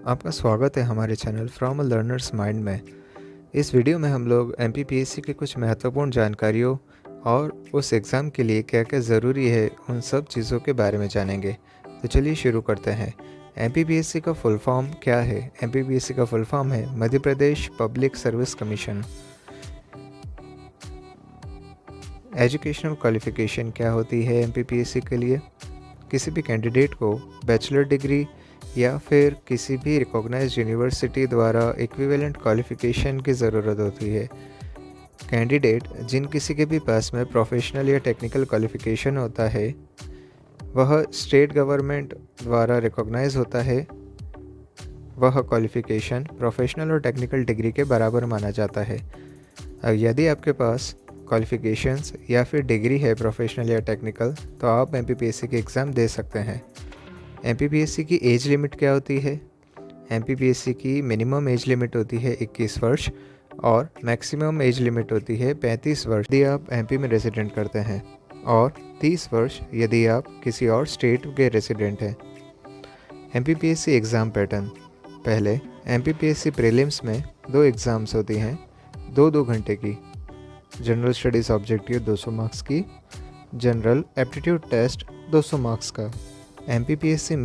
आपका स्वागत है हमारे channel from a learners mind में। इस वीडियो में हम लोग एमपीपीएससी के कुछ महत्वपूर्ण जानकारियों और उस एग्ज़ाम के लिए क्या क्या ज़रूरी है उन सब चीज़ों के बारे में जानेंगे। तो चलिए शुरू करते हैं। एमपीपीएससी का फुल फॉर्म क्या है? एमपीपीएससी का फुल फॉर्म है Madhya Pradesh public service commission. Educational qualification क्या होती है एमपीपीएससी के लिए? किसी भी कैंडिडेट को बैचलर डिग्री या फिर किसी भी रिकॉग्नाइज्ड यूनिवर्सिटी द्वारा इक्विवेलेंट क्वालिफ़िकेशन की ज़रूरत होती है। कैंडिडेट जिन किसी के भी पास में प्रोफेशनल या टेक्निकल क्वालिफ़िकेशन होता है वह स्टेट गवर्नमेंट द्वारा रिकॉग्नाइज होता है। वह क्वालिफ़िकेशन प्रोफेशनल और टेक्निकल डिग्री के बराबर माना जाता है। यदि आपके पास क्वालिफ़िकेशंस या फिर डिग्री है प्रोफेशनल या टेक्निकल तो आप एमपीपीएससी की एग्ज़ाम दे सकते हैं। एमपीपीएससी की एज लिमिट क्या होती है? एमपीपीएससी की मिनिमम एज लिमिट होती है 21 वर्ष और मैक्सिमम एज लिमिट होती है 35 वर्ष यदि आप एमपी में रेजिडेंट करते हैं और 30 वर्ष यदि आप किसी और स्टेट के रेजिडेंट हैं। MPPSC exam pattern. पहले एमपीपीएससी प्रीलिम्स में 2 एग्ज़ाम्स होती हैं 2-2 घंटे की। जनरल स्टडीज़ ऑब्जेक्टिव 200 मार्क्स की, जनरल एप्टीट्यूड टेस्ट 200 मार्क्स का। एमपीपीएससी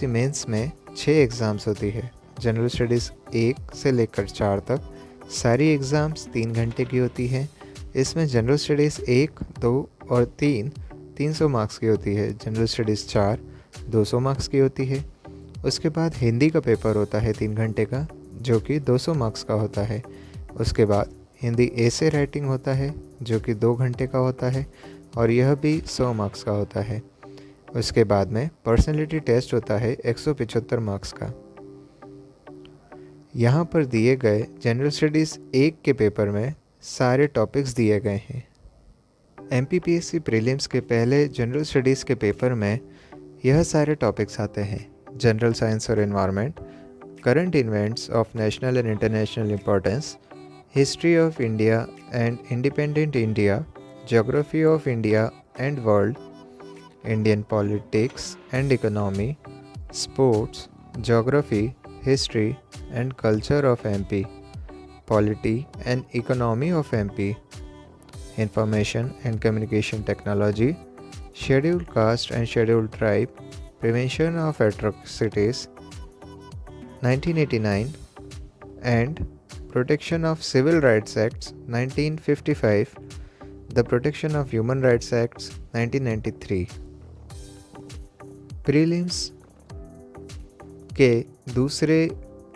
मेंस में 6 एग्ज़ाम्स होती है। जनरल स्टडीज़ 1 से लेकर 4 तक सारी एग्ज़ाम्स 3 घंटे की होती हैं। इसमें जनरल स्टडीज़ 1, 2 और 3 300 मार्क्स की होती है। जनरल स्टडीज़ 4 200 मार्क्स की होती है। उसके बाद हिंदी का पेपर होता है 3 घंटे का जो कि 200 मार्क्स का होता है। उसके बाद हिंदी एसे राइटिंग होता है जो कि 2 घंटे का होता है और यह भी 100 मार्क्स का होता है। उसके बाद में पर्सनैलिटी टेस्ट होता है 175 मार्क्स का। यहाँ पर दिए गए जनरल स्टडीज़ 1 के पेपर में सारे टॉपिक्स दिए गए हैं। एमपीपीएससी प्रीलिम्स के पहले जनरल स्टडीज़ के पेपर में यह सारे टॉपिक्स आते हैं: जनरल साइंस और environment, current events of national and international importance, history of India and independent India, geography of India and world, Indian politics and economy, sports, geography, history and culture of MP, polity and economy of MP, information and communication technology, scheduled caste and scheduled tribe, prevention of atrocities, 1989 and Protection of Civil Rights Acts 1955, the Protection of Human Rights Acts 1993। Prelims के दूसरे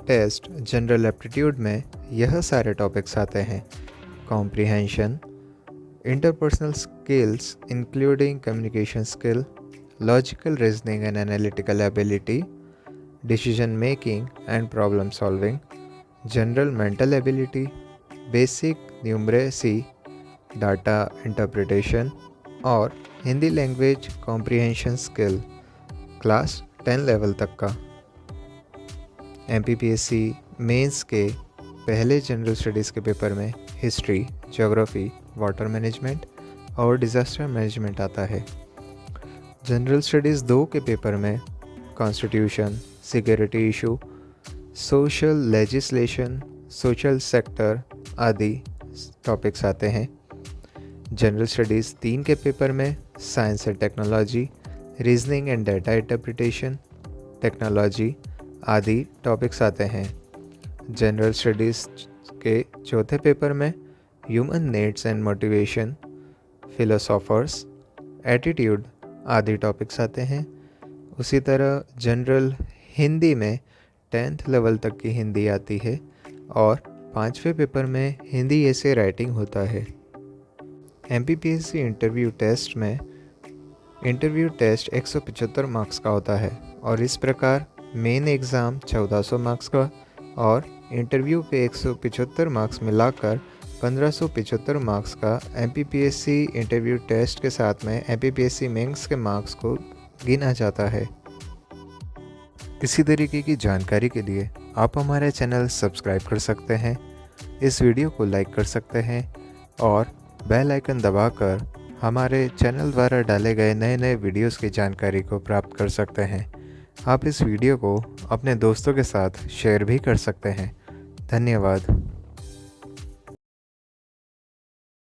test general aptitude में यह सारे topics आते हैं: comprehension, interpersonal skills including communication skill, logical reasoning and analytical ability, decision making and problem solving, general mental ability, basic numeracy, data interpretation और Hindi language comprehension skill class 10 level तक का। MPPSC mains के पहले general studies के paper में history, geography, water management और disaster management आता है। जनरल स्टडीज़ 2 के पेपर में constitution, security issue, social legislation, social sector आदि टॉपिक्स आते हैं। जनरल स्टडीज़ 3 के पेपर में science and technology, reasoning and data interpretation, technology आदि टॉपिक्स आते हैं। जनरल स्टडीज़ के चौथे पेपर में human needs and motivation, philosophers, attitude आदि टॉपिक्स आते हैं। उसी तरह जनरल हिंदी में 10th लेवल तक की हिंदी आती है और 5वें पेपर में हिंदी ऐसे राइटिंग होता है। एमपीपीएससी इंटरव्यू टेस्ट 175 मार्क्स का होता है और इस प्रकार मेन एग्ज़ाम 1400 मार्क्स का और इंटरव्यू पे 175 मार्क्स मिलाकर 1575 मार्क्स का एमपीपीएससी इंटरव्यू टेस्ट के साथ में एमपीपीएससी मेंस के मार्क्स को गिना जाता है। इसी तरीके की जानकारी के लिए आप हमारे चैनल सब्सक्राइब कर सकते हैं, इस वीडियो को लाइक कर सकते हैं और बेल आइकन दबाकर हमारे चैनल द्वारा डाले गए नए वीडियोस की जानकारी को प्राप्त कर सकते हैं। आप इस वीडियो को अपने दोस्तों के साथ शेयर भी कर सकते हैं। धन्यवाद।